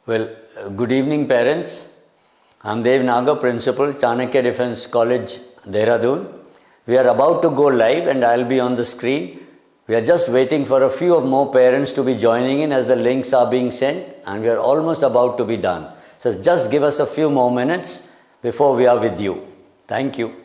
Well, good evening parents. I'm Dev Nagar, Principal, Chanakya Defence College, Dehradun. We are about to go live and I'll be on the screen. We are just waiting for a few more parents to be joining in as the links are being sent, and we are almost about to be done. So just give us a few more minutes before we are with you. Thank you.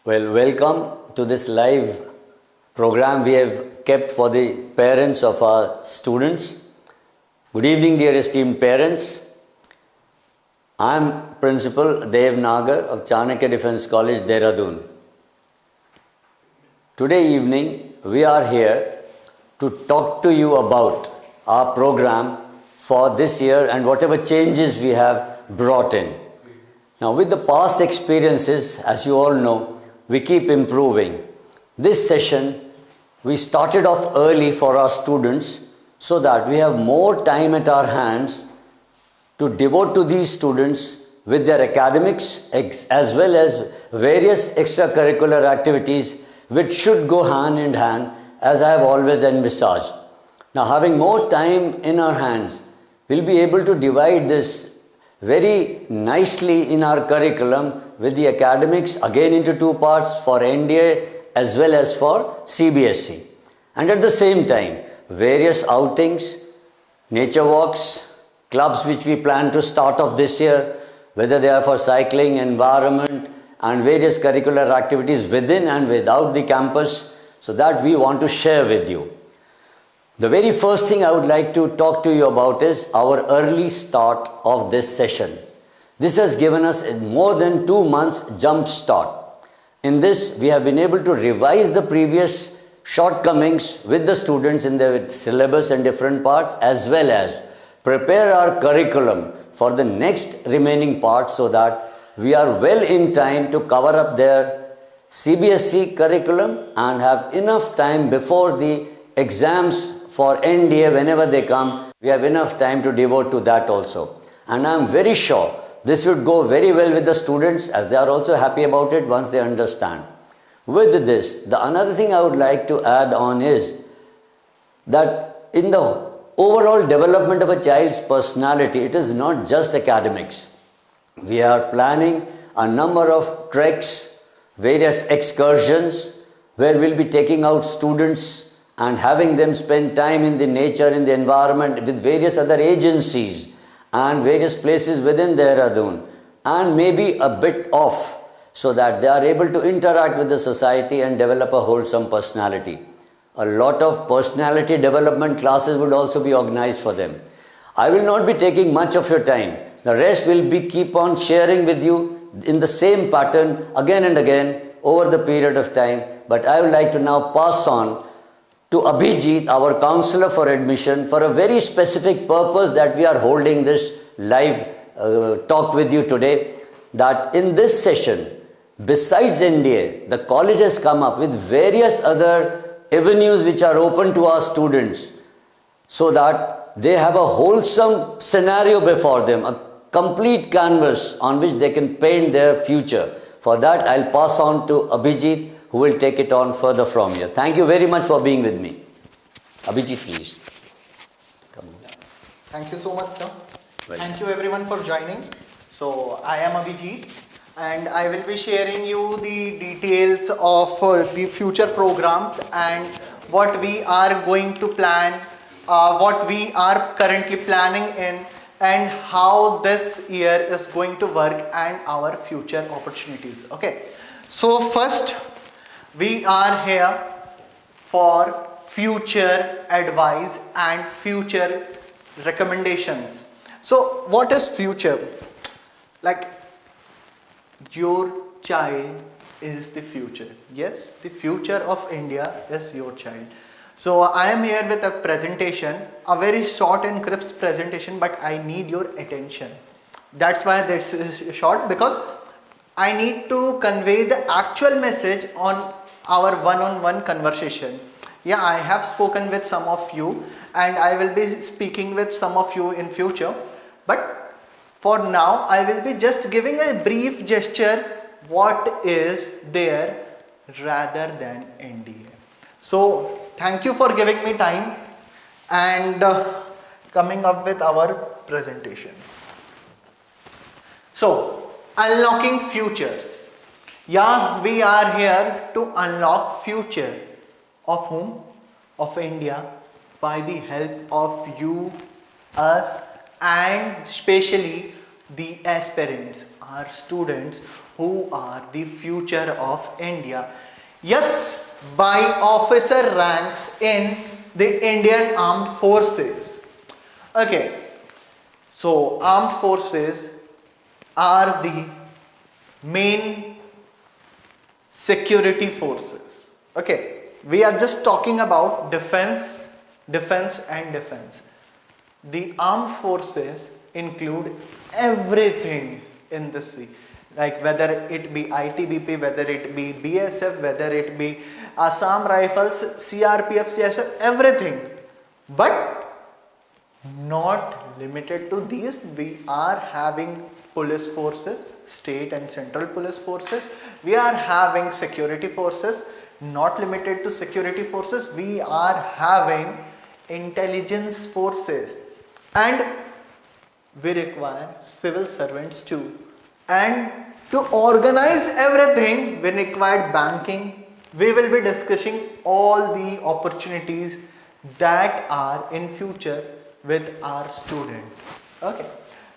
Well, welcome to this live program we have kept for the parents of our students. Good evening, dear esteemed parents. I am Principal Dev Nagar of Chanakya Defence College, Dehradun. Today evening, we are here to talk to you about our program for this year and whatever changes we have brought in. Now, with the past experiences, as you all know, we keep improving. This session, we started off early for our students so that we have more time at our hands to devote to these students with their academics as well as various extracurricular activities which should go hand in hand, as I have always envisaged. Now, having more time in our hands, we'll be able to divide this very nicely in our curriculum with the academics again into two parts, for NDA as well as for CBSE. And at the same time, various outings, nature walks, clubs which we plan to start off this year, whether they are for cycling, environment and various curricular activities within and without the campus, so that we want to share with you. The very first thing I would like to talk to you about is our early start of this session. This has given us more than 2 months jump start. In this, we have been able to revise the previous shortcomings with the students in the syllabus and different parts, as well as prepare our curriculum for the next remaining part so that we are well in time to cover up their CBSE curriculum and have enough time before the exams for NDA, whenever they come, we have enough time to devote to that also. And I am very sure this would go very well with the students, as they are also happy about it once they understand. With this, another thing I would like to add on is that in the overall development of a child's personality, it is not just academics. We are planning a number of treks, various excursions, where we'll be taking out students and having them spend time in the nature, in the environment with various other agencies and various places within Dehradun, and maybe a bit off, so that they are able to interact with the society and develop a wholesome personality. A lot of personality development classes would also be organized for them. I will not be taking much of your time. The rest will be keep on sharing with you in the same pattern again and again over the period of time. But I would like to now pass on to Abhijit, our counselor for admission, for a very specific purpose that we are holding this live talk with you today, that in this session, besides NDA, the college has come up with various other avenues which are open to our students, so that they have a wholesome scenario before them, a complete canvas on which they can paint their future. For that, I'll pass on to Abhijit, who will take it on further from here. Thank you very much for being with me. Abhijit, please. Come on. Thank you so much, sir. Welcome. Thank you everyone for joining. So, I am Abhijit and I will be sharing you the details of the future programs and what we are going to plan, what we are currently planning in, and how this year is going to work and our future opportunities. Okay, so first we are here for future advice and future recommendations. So what is future? Like, your child is the future. Yes, the future of India is your child. So I am here with a presentation, a very short and crisp presentation, but I need your attention. That's why this is short, because I need to convey the actual message on our one-on-one conversation. Yeah, I have spoken with some of you and I will be speaking with some of you in future. But for now, I will be just giving a brief gesture what is there rather than NDA. So thank you for giving me time and coming up with our presentation. So, unlocking futures. Yeah, we are here to unlock future of whom? Of India, by the help of you, us, and especially the aspirants, our students who are the future of India. Yes, by officer ranks in the Indian Armed Forces. Okay, so armed forces are the main security forces. Okay, we are just talking about defense, defense and defense. The armed forces include everything in the sea, like whether it be ITBP, whether it be BSF, whether it be Assam Rifles, CRPF, CSF, everything. But not limited to these, we are having police forces, state and central police forces. We are having security forces, not limited to security forces. We are having intelligence forces, and we require civil servants too. And to organize everything, we require banking. We will be discussing all the opportunities that are in future with our student. Okay.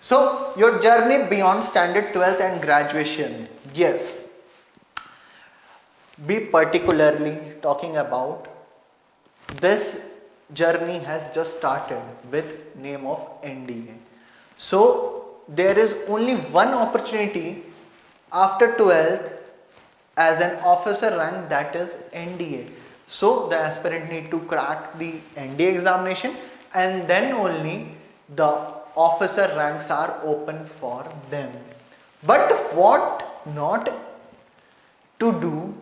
So your journey beyond standard 12th and graduation. Yes. Be particularly talking about this journey has just started with name of NDA. So there is only one opportunity after 12th as an officer rank, that is NDA. So the aspirant need to crack the NDA examination and then only the officer ranks are open for them. But what not to do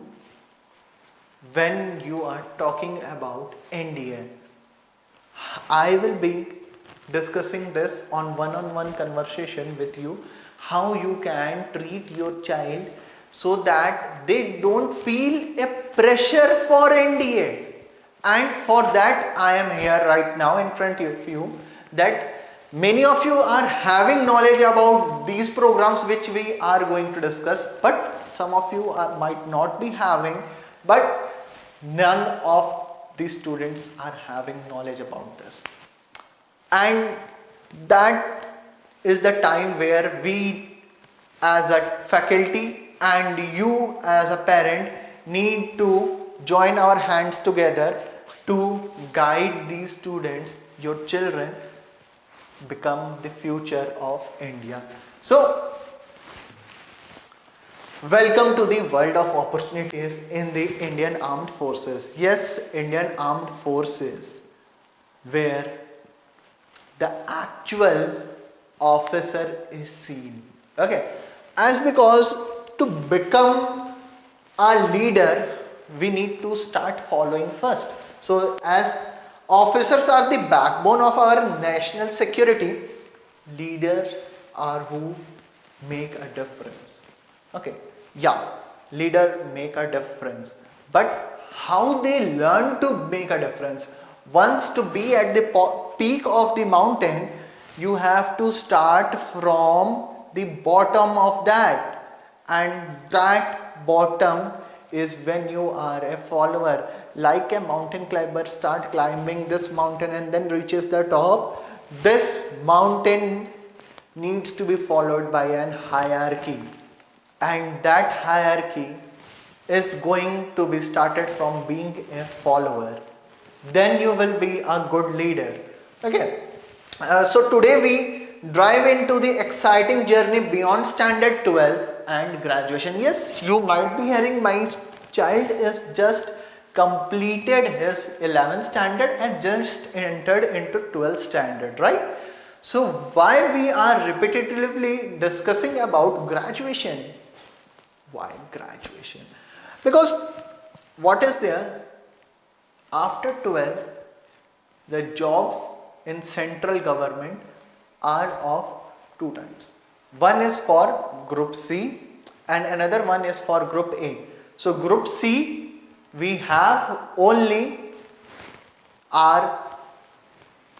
when you are talking about NDA? I will be discussing this on one-on-one conversation with you, how you can treat your child so that they don't feel a pressure for NDA. And for that I am here right now in front of you, that many of you are having knowledge about these programs which we are going to discuss, but some of you might not be having, but none of the students are having knowledge about this. And that is the time where we as a faculty and you as a parent need to join our hands together to guide these students, your children, become the future of India. So, welcome to the world of opportunities in the Indian Armed Forces. Yes, Indian Armed Forces, where the actual officer is seen. Okay, as because to become a leader, we need to start following first. So, as officers are the backbone of our national security, leaders are who make a difference. Okay, Yeah, leader make a difference. But how they learn to make a difference? Once to be at the peak of the mountain, you have to start from the bottom of that. And that bottom is when you are a follower. Like a mountain climber start climbing this mountain and then reaches the top. This mountain needs to be followed by an hierarchy. And that hierarchy is going to be started from being a follower. Then you will be a good leader. Okay. So today we drive into the exciting journey beyond standard 12th and graduation. Yes, you might be hearing my child is just completed his 11th standard and just entered into 12th standard, right? So why we are repetitively discussing about graduation? Why graduation? Because what is there? After 12th, the jobs in central government are of two types. One is for Group C and another one is for Group A. So Group C, we have only our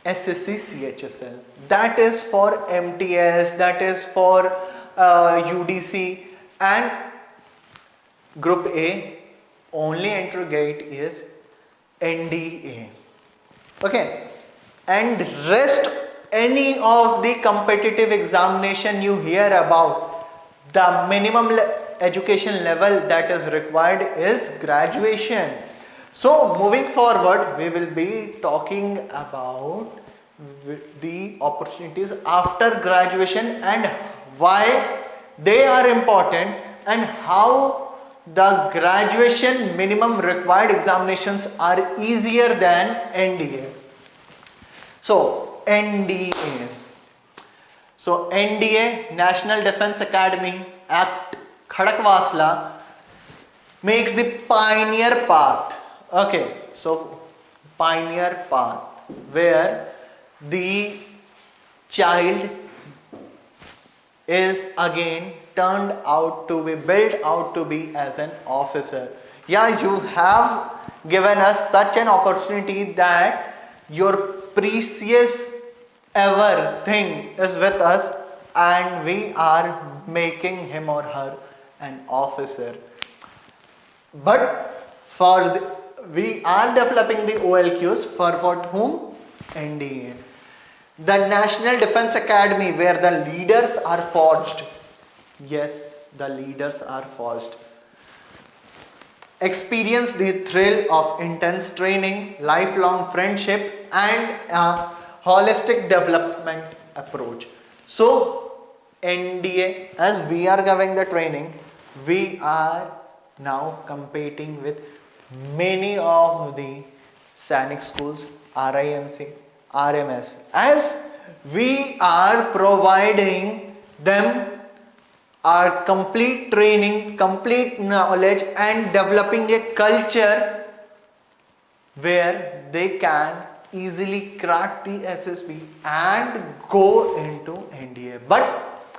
SSC CHSL. That is for MTS, that is for UDC, and Group A only entry gate is NDA. Okay, and rest any of the competitive examination you hear about, the minimum education level that is required is graduation. So moving forward, we will be talking about the opportunities after graduation and why they are important and how the graduation minimum required examinations are easier than NDA. So NDA. So NDA, National Defence Academy Act Khadakwasla, makes the pioneer path. Okay, so pioneer path where the child is again turned out to be, built out to be as an officer. Yeah, you have given us such an opportunity that your precious ever thing is with us and we are making him or her an officer. But for we are developing the OLQs for what whom? NDA. The National Defence Academy where the leaders are forged. Yes, the leaders are forged. Experience the thrill of intense training, lifelong friendship and a holistic development approach. So NDA, as we are giving the training, we are now competing with many of the SANIC schools, RIMC, RMS, as we are providing them our complete training, complete knowledge and developing a culture where they can easily crack the SSB and go into NDA. But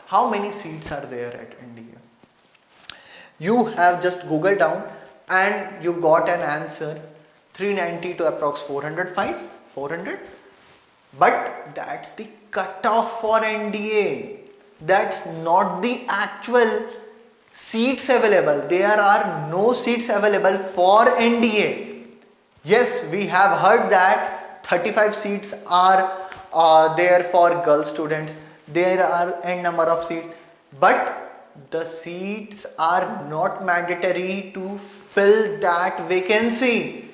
how many seats are there at NDA? You have just Googled down and you got an answer 390 to approx 400. But that's the cutoff for NDA. That's not the actual seats available. There are no seats available for NDA. Yes, we have heard that 35 seats are there for girl students. There are n number of seats. But the seats are not mandatory to fill that vacancy.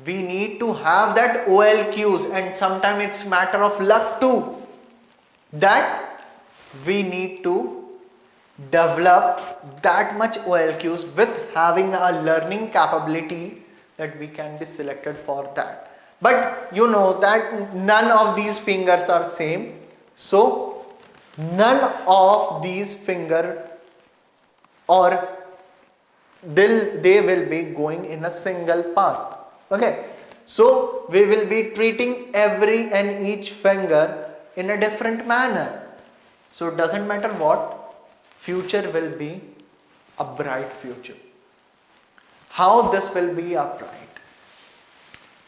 We need to have that OLQs and sometimes it's matter of luck too. That we need to develop that much OLQs with having a learning capability that we can be selected for that. But you know that none of these fingers are same. So none of these finger or they will be going in a single path. Okay. So we will be treating every and each finger in a different manner. So it doesn't matter what, future will be a bright future. How this will be a bright?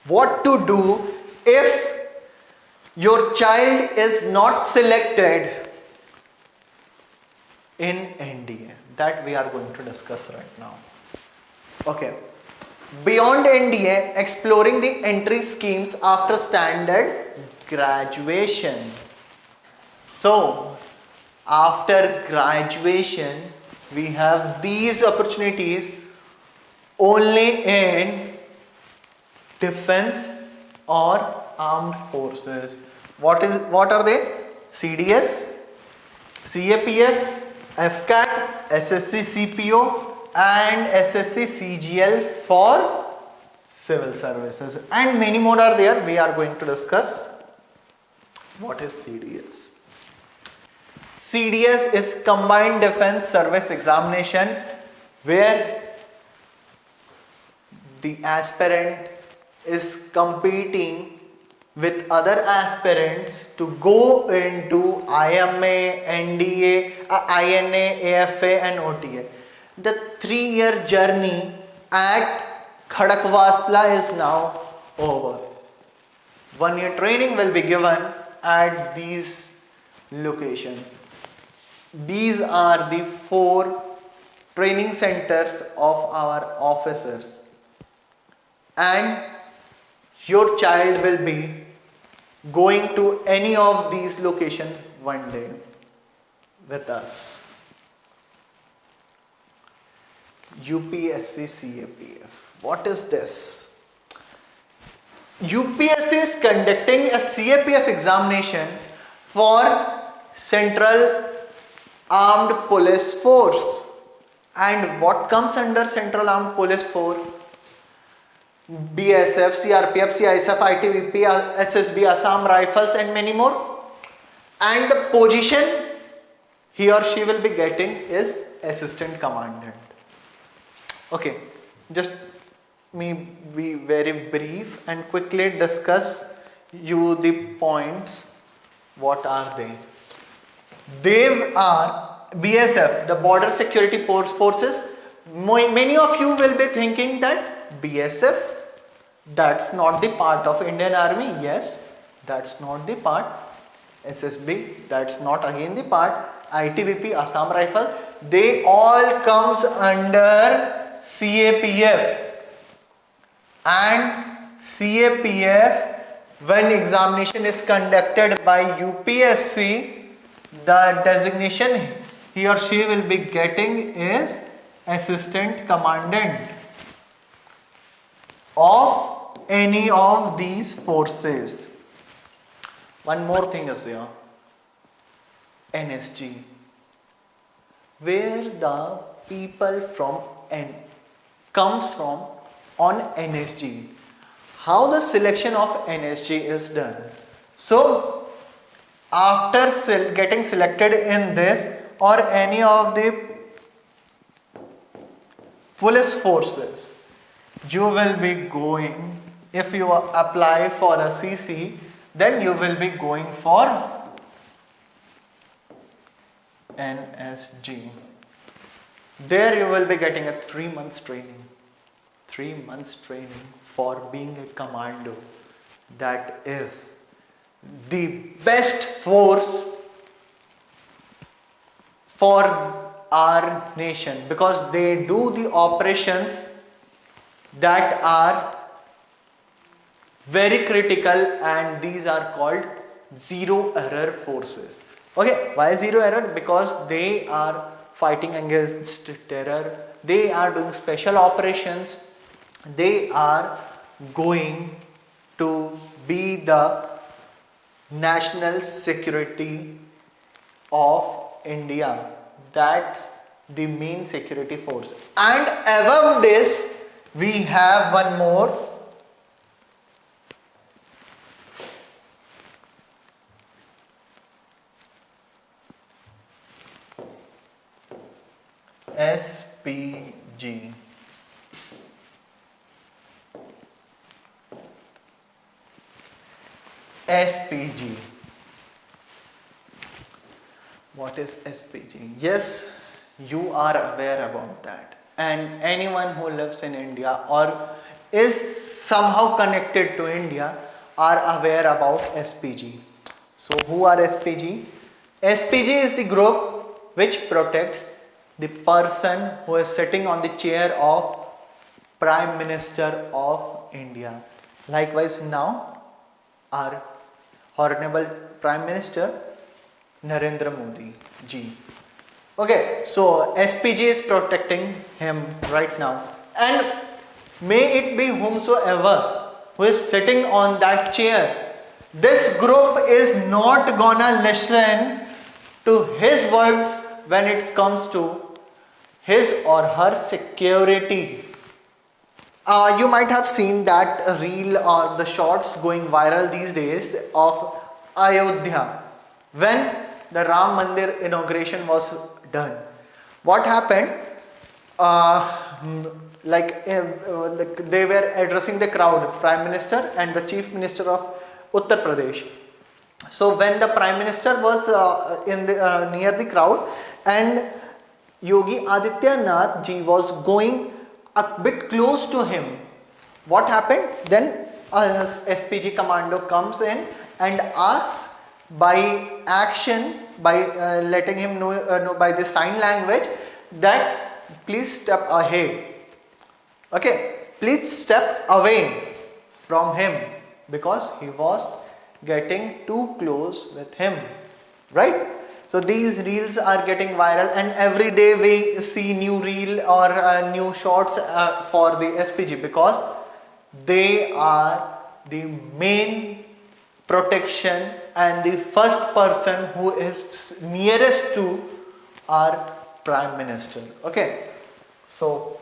What to do if your child is not selected in NDA? That we are going to discuss right now. Okay. Beyond NDA, exploring the entry schemes after standard graduation. So, after graduation, we have these opportunities only in defense or armed forces. What are they? CDS, CAPF, AFCAT, SSC CPO and SSC CGL for civil services, and many more are there. We are going to discuss what is CDS. CDS is Combined Defense Service Examination, where the aspirant is competing with other aspirants to go into IMA, NDA, INA, AFA and OTA. The 3-year journey at Khadakwasla is now over. 1-year training will be given at these locations. These are the 4 training centers of our officers, and your child will be going to any of these locations one day with us. UPSC CAPF. What is this? UPSC is conducting a CAPF examination for Central Armed Police Force. And what comes under Central Armed Police Force? BSF, CRPF, CISF, ITBP, SSB, Assam Rifles and many more. And the position he or she will be getting is Assistant Commandant. Okay, just me be very brief and quickly discuss you the points. What are they? They are BSF, the Border Security Forces. Many of you will be thinking that BSF, that's not the part of Indian Army. Yes, that's not the part. SSB, that's not again the part. ITBP, Assam Rifle, they all comes under CAPF. And CAPF, when examination is conducted by UPSC, the designation he or she will be getting is Assistant Commandant of any of these forces. One more thing is there, NSG, where the people from comes from on NSG. How the selection of NSG is done? So, after getting selected in this or any of the police forces, you will be going, if you apply for a CC, then you will be going for NSG. There you will be getting a 3 months training. 3 months training for being a commando. That is the best force for our nation, because they do the operations that are very critical, and these are called zero error forces. Okay, why zero error? Because they are fighting against terror, they are doing special operations, they are going to be the national security of India. That's the main security force. And above this, we have one more. SPG. SPG. What is SPG? Yes, You are aware about that, and anyone who lives in India or is somehow connected to India are aware about SPG. So who are SPG? SPG is the group which protects the person who is sitting on the chair of Prime Minister of India. Likewise, now our Honorable Prime Minister Narendra Modi ji. Okay, so SPG is protecting him right now, and may it be whomsoever who is sitting on that chair, this group is not gonna listen to his words when it comes to his or her security. You might have seen that reel or the shots going viral these days of Ayodhya when the Ram Mandir inauguration was done. What happened? Like they were addressing the crowd, Prime Minister and the Chief Minister of Uttar Pradesh. So when the Prime Minister was near the crowd and Yogi Adityanath ji was going a bit close to him, what happened? Then SPG commando comes in and asks by action, by letting him know by the sign language that please step ahead. Okay, please step away from him because he was getting too close with him, right? So these reels are getting viral, and every day we see new reel or new shots for the SPG because they are the main protection and the first person who is nearest to our Prime Minister. Okay, so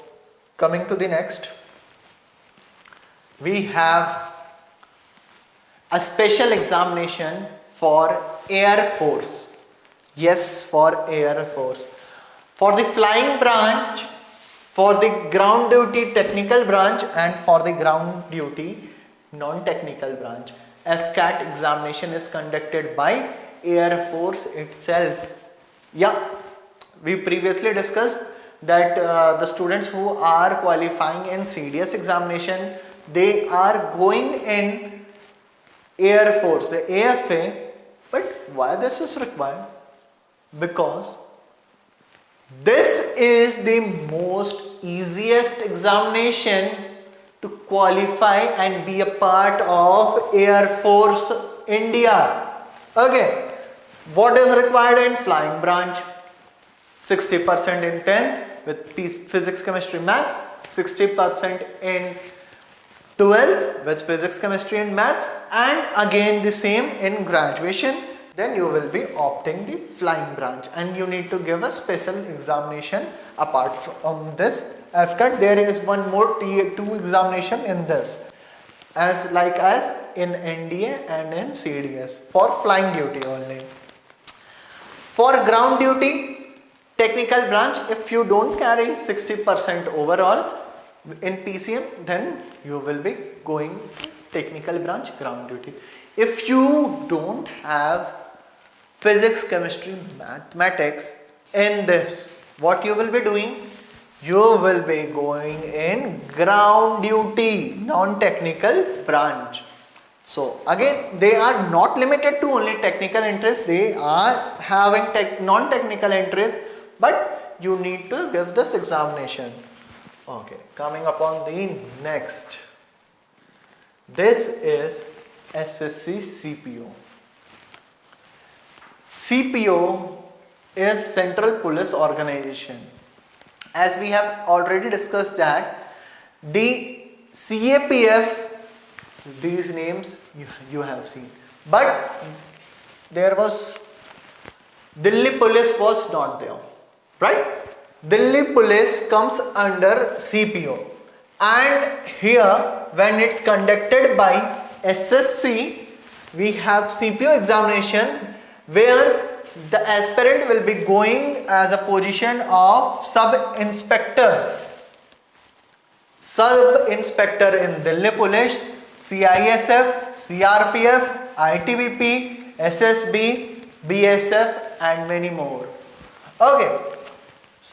coming to the next, we have a special examination for Air Force. Yes, for Air Force. For the flying branch, for the ground duty technical branch, and for the ground duty non-technical branch, AFCAT examination is conducted by Air Force itself. Yeah, we previously discussed that the students who are qualifying in CDS examination, they are going in Air Force, the AFA. But why this is required? Because this is the most easiest examination to qualify and be a part of Air Force India. Okay, what is required in flying branch? 60% in 10th with physics, chemistry, math, 60% in 12th with physics, chemistry and maths, and again the same in graduation. Then you will be opting the flying branch, and you need to give a special examination apart from this AFCAT. There is one more T2 examination in this, as in NDA and in CDS for flying duty only. For ground duty technical branch, if you don't carry 60% overall in PCM, then you will be going to technical branch ground duty. If you don't have physics, chemistry, mathematics in this, what you will be doing? You will be going in ground duty non-technical branch. So again, they are not limited to only technical interest, they are having non-technical interest, but you need to give this examination. Okay, coming upon the next. This is SSC CPO. CPO is Central Police Organization. As we have already discussed that the CAPF, these names you have seen, but there was Delhi Police was not there, right? Delhi Police comes under CPO, and here when it's conducted by SSC, we have CPO examination where the aspirant will be going as a position of sub-inspector. Sub-inspector in Delhi Police, CISF, CRPF, ITBP, SSB, BSF and many more. Okay,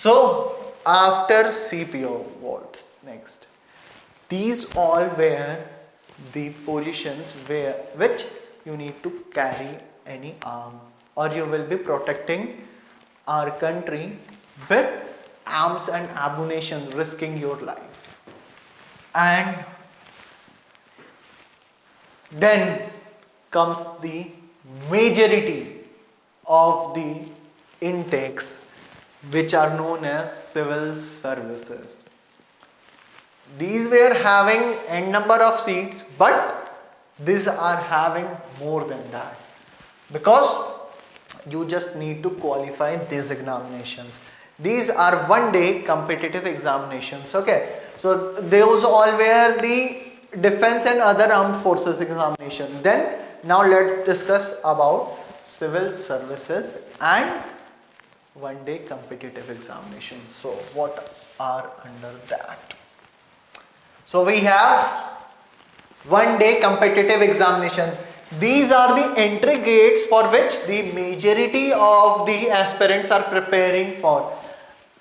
So after CPO, what's next? These all were the positions which you need to carry any arm, or you will be protecting our country with arms and ammunition, risking your life. And then comes the majority of the intakes, which are known as civil services. These were having n number of seats, but these are having more than that, because you just need to qualify these examinations. These are one-day competitive examinations. Okay, so those all were the defense and other armed forces examination. Then now let's discuss about civil services and one-day competitive examinations. So what are under that? So we have one-day competitive examination. These are the entry gates for which the majority of the aspirants are preparing for,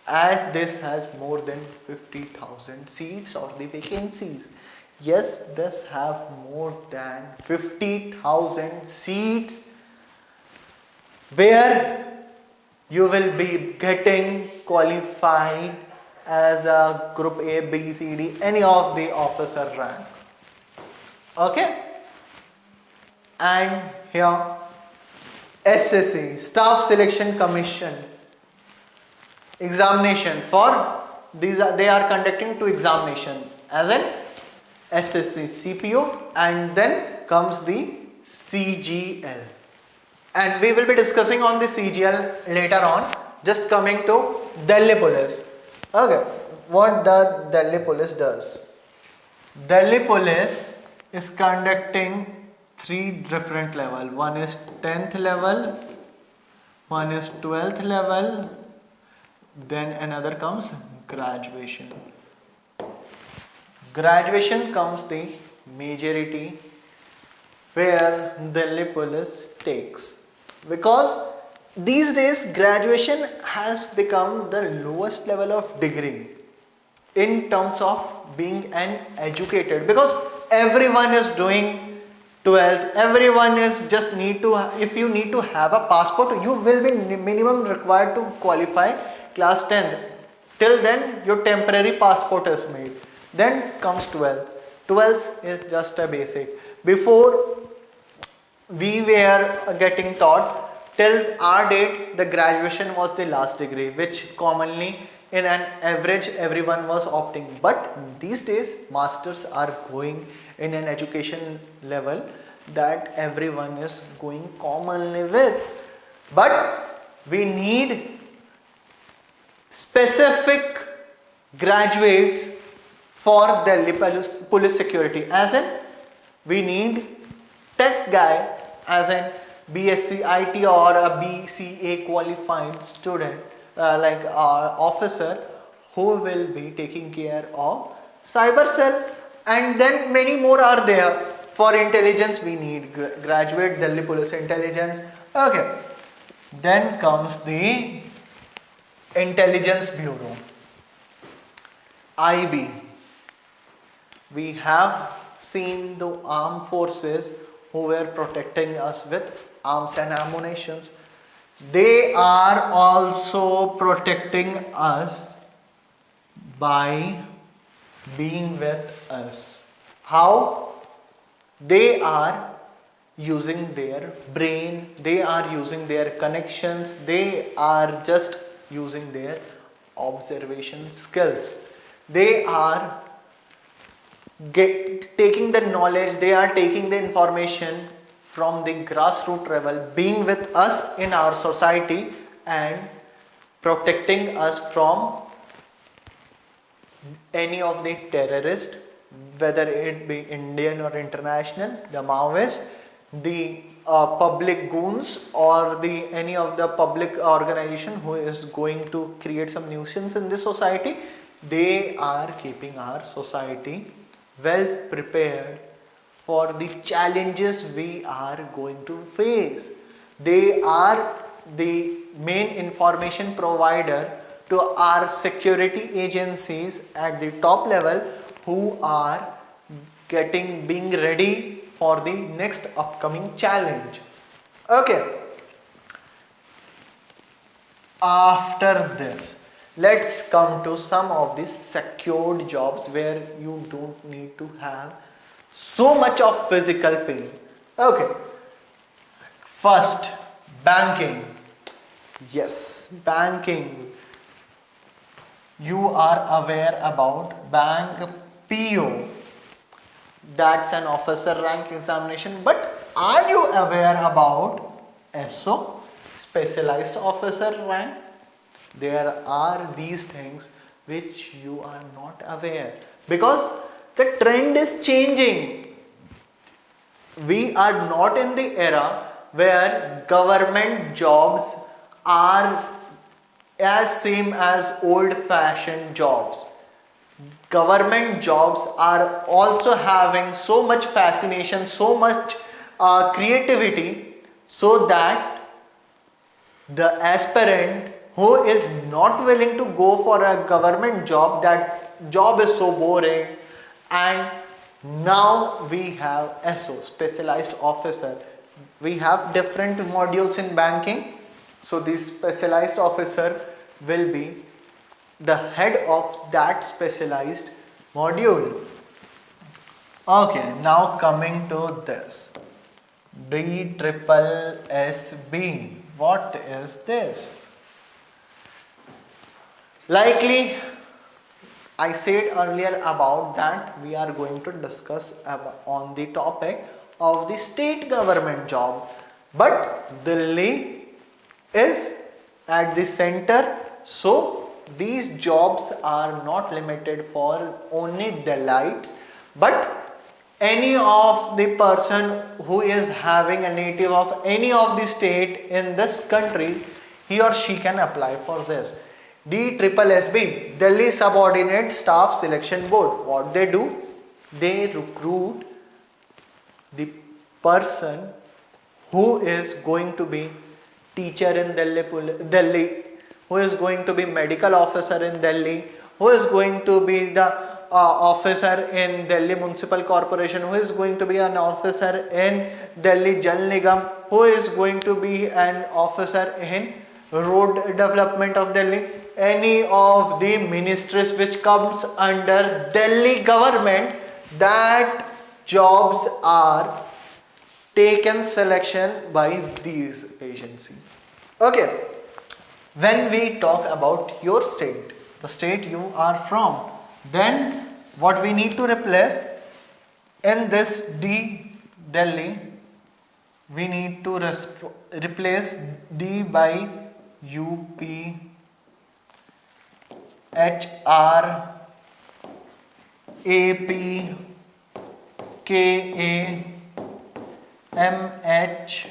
as this has more than 50,000 seats or the vacancies. Yes, this have more than 50,000 seats where you will be getting qualified as a group A, B, C, D, any of the officer rank. Okay? And here SSC, Staff Selection Commission examination for these they are conducting two examination, as in SSC CPO, and then comes the CGL, and we will be discussing on the CGL later on. Just coming to Delhi Police. Okay, what does Delhi Police does? Delhi Police is conducting three different level. One is 10th level, one is 12th level, then another comes graduation. Graduation comes the majority where Delhi Police takes, because these days graduation has become the lowest level of degree in terms of being an educated, because everyone is doing 12th, everyone is just need to, if you need to have a passport, you will be minimum required to qualify class 10th. Till then your temporary passport is made. Then comes 12th. 12th is just a basic. Before we were getting taught, till our date the graduation was the last degree, which commonly in an average everyone was opting. But these days masters are going in an education level that everyone is going commonly with. But we need specific graduates for Delhi police security, as in we need tech guy, as in BSc IT or a BCA qualified student, like our officer, who will be taking care of cyber cell, and then many more are there. For intelligence we need graduate Delhi Police Intelligence. Okay, then comes the Intelligence Bureau, IB. We have seen the armed forces who were protecting us with arms and ammunitions. They are also protecting us by being with us. How? They are using their brain, they are using their connections, they are just using their observation skills. They are taking the knowledge, they are taking the information from the grassroots level, being with us in our society and protecting us from any of the terrorists, whether it be Indian or international, the Maoists, the public goons, or the any of the public organization who is going to create some nuisance in this society. They are keeping our society well prepared for the challenges we are going to face. They are the main information provider to our security agencies at the top level who are being ready for the next upcoming challenge. Okay. After this, let's come to some of the secured jobs where you don't need to have so much of physical pain. Okay. First, banking. Yes, banking. You are aware about bank PO. That's an officer rank examination. But are you aware about SO? Specialized officer rank? There are these things which you are not aware, because the trend is changing. We are not in the era where government jobs are as same as old-fashioned jobs. Government jobs are also having so much fascination, so much creativity, so that the aspirant who is not willing to go for a government job, that job is so boring, and now we have SO, specialized officer. We have different modules in banking, so this specialized officer will be the head of that specialized module. Okay, now coming to this DSSB. What is this? Likely, I said earlier about that we are going to discuss on the topic of the state government job, but Delhi is at the center, so these jobs are not limited for only Delhites, but any of the person who is having a native of any of the state in this country, he or she can apply for this. DSSB, Delhi Subordinate Staff Selection Board. What they do? They recruit the person who is going to be teacher in Delhi, who is going to be medical officer in Delhi, who is going to be the officer in Delhi Municipal Corporation, who is going to be an officer in Delhi Jal Nigam, who is going to be an officer in Road Development of Delhi, any of the ministries which comes under Delhi government, that jobs are taken selection by these agencies. Okay, when we talk about your state, the state you are from, then what we need to replace in this D Delhi, we need to replace D by UP, HR, AP, KA, MH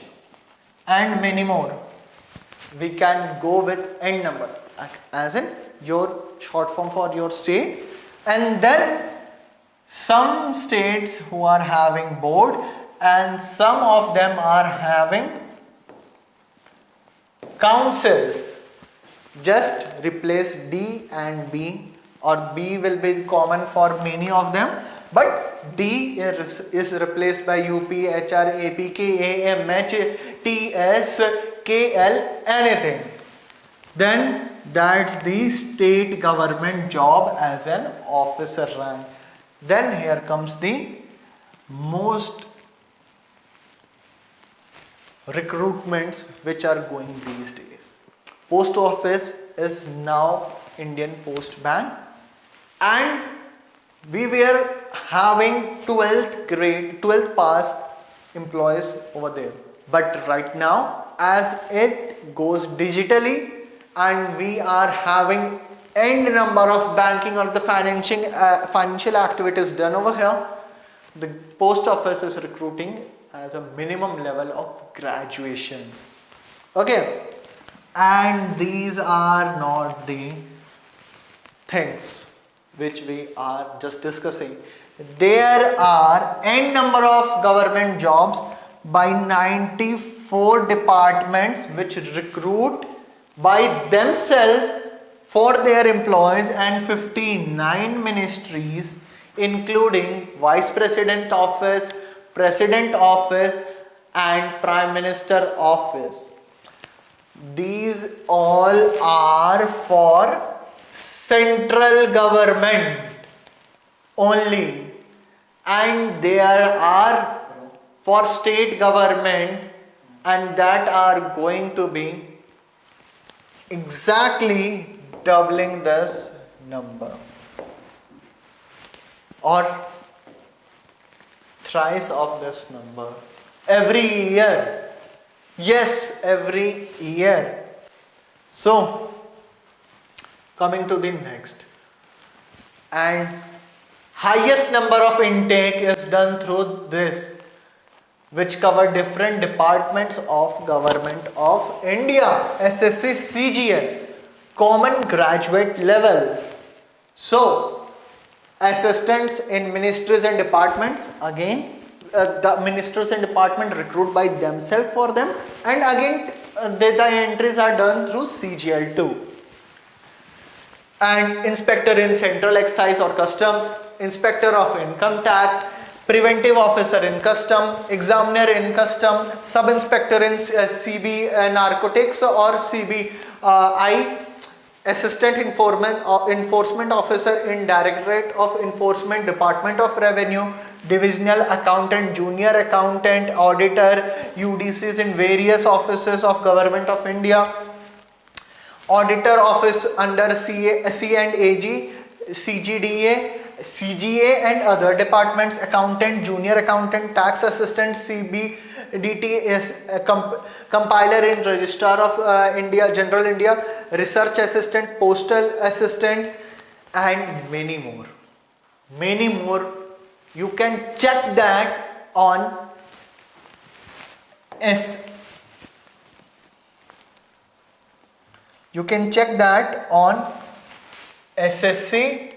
and many more. We can go with N number as in your short form for your state, and then some states who are having board and some of them are having councils. Just replace D and B, or B will be common for many of them, but D is replaced by UP, HR, AP, KA, MH, TS, KL, anything. Then that's the state government job as an officer rank. Then here comes the most recruitments which are going these days. Post office is now Indian Post Bank, and we were having 12th pass employees over there, but right now as it goes digitally and we are having n number of banking or the financial activities done over here, the post office is recruiting as a minimum level of graduation. Okay, and these are not the things which we are just discussing. There are n number of government jobs by 94 departments which recruit by themselves for their employees and 59 ministries including Vice President Office, President Office and Prime Minister Office. These all are for central government only, and there are for state government, and that are going to be exactly doubling this number or thrice of this number every year. Yes, every year. So, coming to the next, and highest number of intake is done through this, which cover different departments of Government of India, SSC CGL, common graduate level. So, assistants in ministries and departments, again the ministers and department recruit by themselves for them, and again the entries are done through CGL too. And inspector in central excise or customs, inspector of income tax, preventive officer in custom, examiner in custom, sub-inspector in CB narcotics or CBI, assistant enforcement officer in Directorate of Enforcement, Department of Revenue, divisional accountant, junior accountant, auditor, UDCs in various offices of Government of India, auditor office under C and AG, CGDA, CGA and other departments, accountant, junior accountant, tax assistant, CBDT, compiler in Registrar of India, General India, research assistant, postal assistant, and many more. Many more. You can check that on SSC,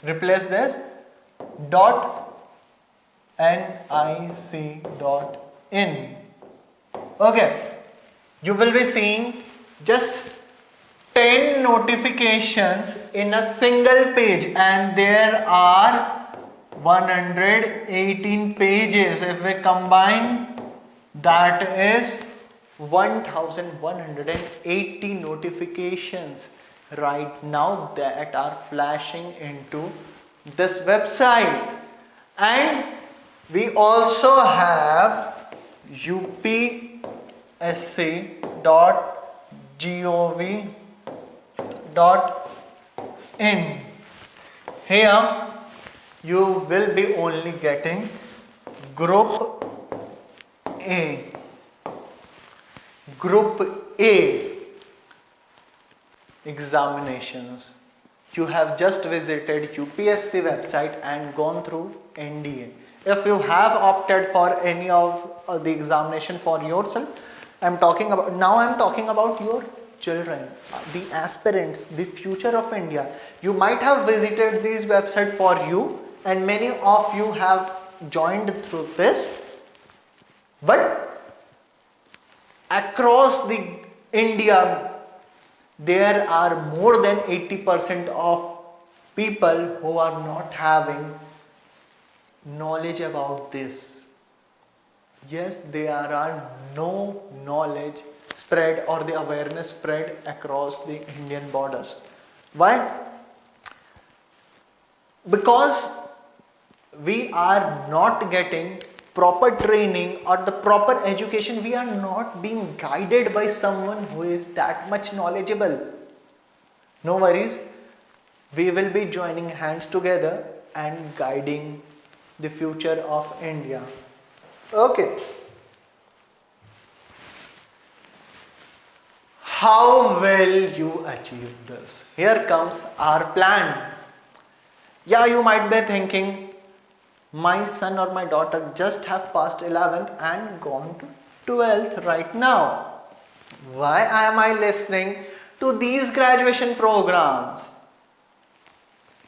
replace this, .nic.in. Okay, you will be seeing just 10 notifications in a single page, and there are 118 pages. If we combine, that is 1180 notifications right now that are flashing into this website. And we also have upsc.gov.in. Here you will be only getting Group A examinations. You have just visited UPSC website and gone through NDA. If you have opted for any of the examination for yourself, I'm talking about your children, the aspirants, the future of India. You might have visited these websites for you, and many of you have joined through this, but across the India there are more than 80% of people who are not having knowledge about this. Yes, there are no knowledge spread or the awareness spread across the Indian borders. Why? Because we are not getting proper training or the proper education. We are not being guided by someone who is that much knowledgeable. No worries, we will be joining hands together and guiding the future of India. Okay. How will you achieve this? Here comes our plan. Yeah, you might be thinking, my son or my daughter just have passed 11th and gone to 12th right now. Why am I listening to these graduation programs?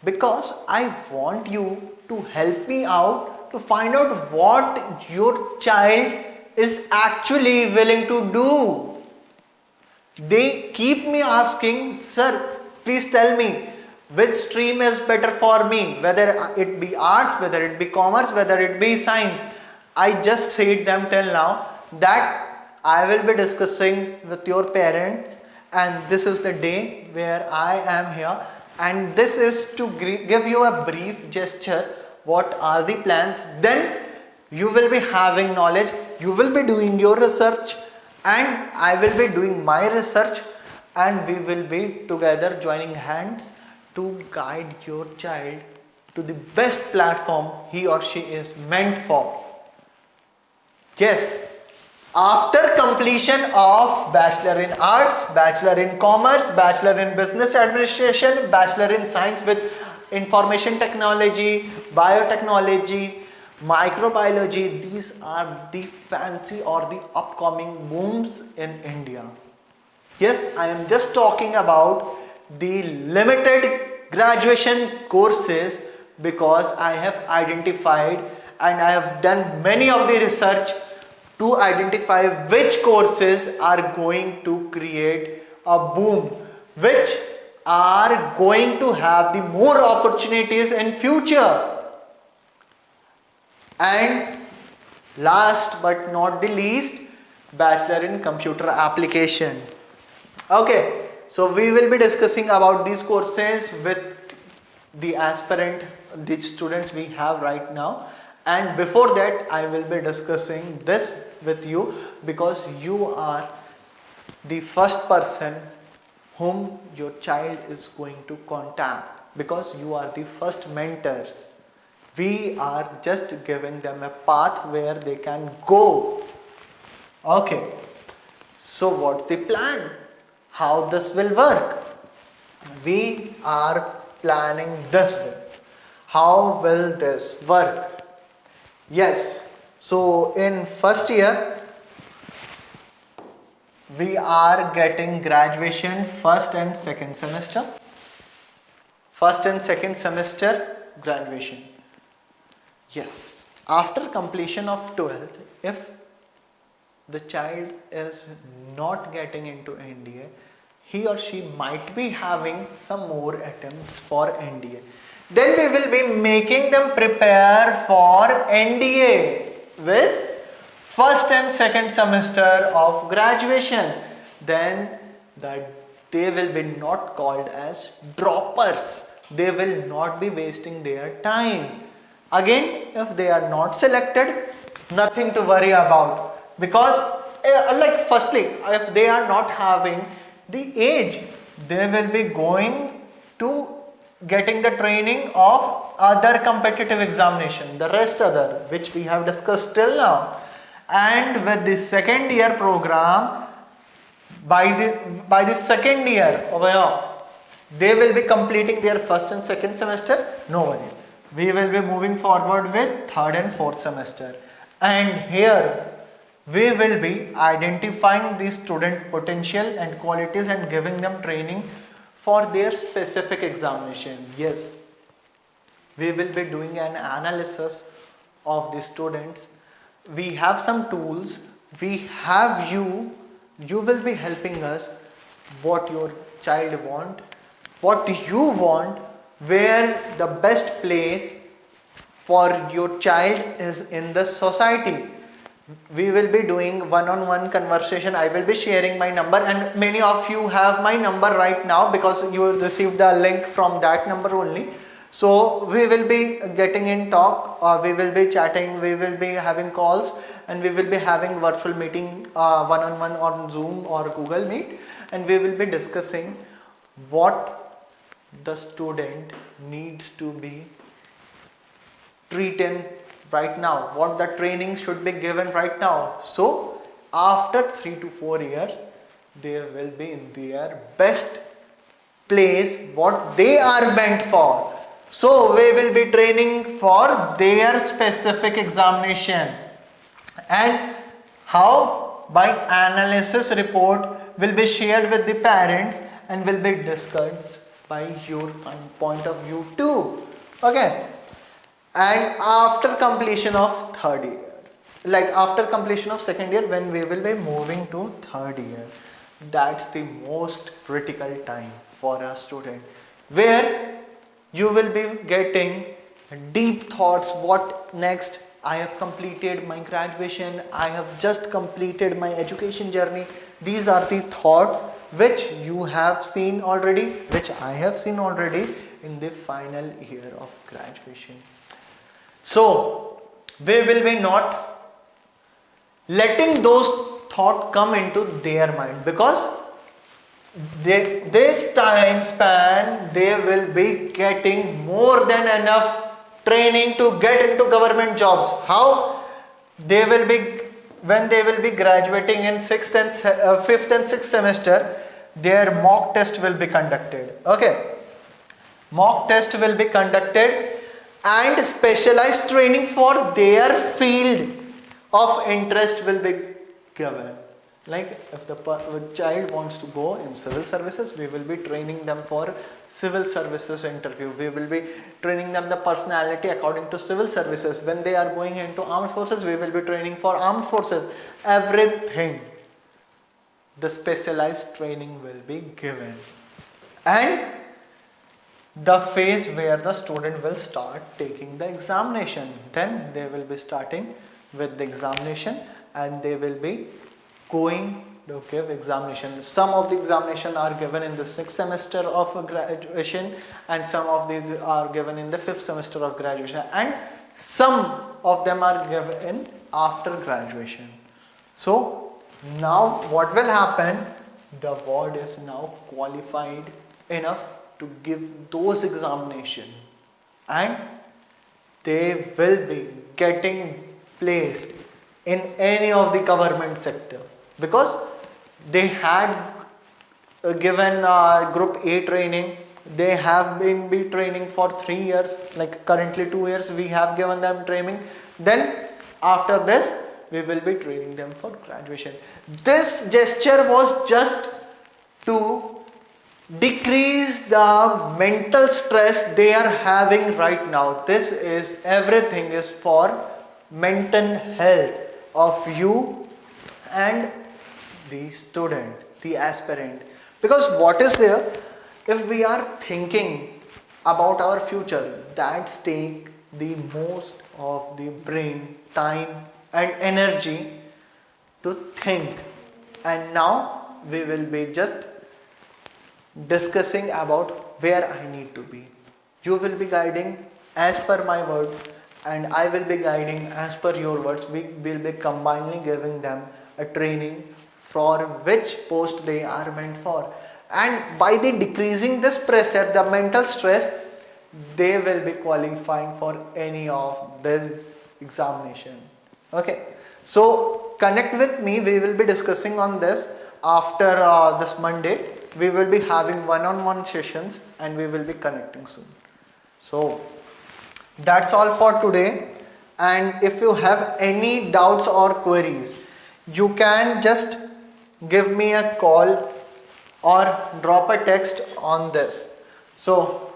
Because I want you to help me out to find out what your child is actually willing to do. They keep me asking, sir, please tell me which stream is better for me, whether it be arts, whether it be commerce, whether it be science. I just said them till now that I will be discussing with your parents, and this is the day where I am here, and this is to give you a brief gesture what are the plans. Then you will be having knowledge, you will be doing your research, and I will be doing my research, and we will be together joining hands to guide your child to the best platform he or she is meant for. Yes, after completion of Bachelor in Arts, Bachelor in Commerce, Bachelor in Business Administration, Bachelor in Science with Information Technology, Biotechnology, Microbiology, these are the fancy or the upcoming booms in India. Yes, I am just talking about the limited graduation courses because I have identified and I have done many of the research to identify which courses are going to create a boom, which are going to have the more opportunities in future. And last but not the least, Bachelor in Computer Application. Okay, so we will be discussing about these courses with the aspirant, the students we have right now. And before that, I will be discussing this with you because you are the first person whom your child is going to contact, because you are the first mentors. We are just giving them a path where they can go. Okay, so what's the plan? How this will work? We are planning this way. How will this work? Yes, so in first year, we are getting graduation first and second semester. First and second semester graduation. Yes, after completion of 12th, if the child is not getting into NDA, he or she might be having some more attempts for NDA. Then we will be making them prepare for NDA with first and second semester of graduation. Then they will be not called as droppers. They will not be wasting their time. Again, if they are not selected, nothing to worry about, because firstly, if they are not having the age, they will be going to getting the training of other competitive examination, the rest other which we have discussed till now. And with the second year program, by the second year over here, they will be completing their first and second semester. No worry. We will be moving forward with third and fourth semester, and here we will be identifying the student potential and qualities and giving them training for their specific examination. Yes, we will be doing an analysis of the students. We have some tools, we have you will be helping us what your child want, what you want, where the best place for your child is in the society. We will be doing one-on-one conversation. I will be sharing my number, and many of you have my number right now because you received the link from that number only. So we will be getting in talk, we will be chatting, we will be having calls, and we will be having virtual meeting one-on-one on Zoom or Google Meet, and we will be discussing what the student needs to be treated right now, what the training should be given right now. So after 3 to 4 years, they will be in their best place what they are meant for. So we will be training for their specific examination. And how? By analysis report will be shared with the parents and will be discussed by your point of view too. Okay. And after completion of third year, like after completion of second year, when we will be moving to third year, that's the most critical time for a student, where you will be getting deep thoughts. What next? I have completed my graduation, I have just completed my education journey. These are the thoughts which you have seen already, which I have seen already in the final year of graduation. So we will be not letting those thoughts come into their mind, because this time span they will be getting more than enough training to get into government jobs. How? They will be, when they will be graduating in 5th and 6th semester, their mock test will be conducted. Okay, mock test will be conducted and specialized training for their field of interest will be given. Like if the child wants to go in civil services, we will be training them for civil services interview. We will be training them the personality according to civil services. When they are going into armed forces, we will be training for armed forces. Everything, the specialized training will be given. And the phase where the student will start taking the examination, then they will be starting with the examination and they will be going to give examination. Some of the examination are given in the 6th semester of graduation and some of these are given in the 5th semester of graduation, and some of them are given after graduation. So now what will happen? The board is now qualified enough to give those examinations and they will be getting placed in any of the government sector, because they had given group A training. They have been training for 3 years, like currently 2 years we have given them training. Then after this we will be training them for graduation. This gesture was just to decrease the mental stress they are having right now. This is, everything is for mental health of you and the student, the aspirant. Because what is there, if we are thinking about our future, that's take the most of the brain, time and energy to think. And now we will be just discussing about where I need to be. You will be guiding as per my words and I will be guiding as per your words. We will be combinedly giving them a training for which post they are meant for. And by the decreasing this pressure, the mental stress, they will be qualifying for any of this examination. Okay, so connect with me. We will be discussing on this after this Monday. We will be having one-on-one sessions and we will be connecting soon. So that's all for today. And if you have any doubts or queries, you can just give me a call or drop a text on this. So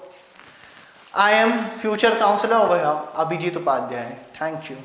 I am future counselor over here, Abhijit Upadhyay. Thank you.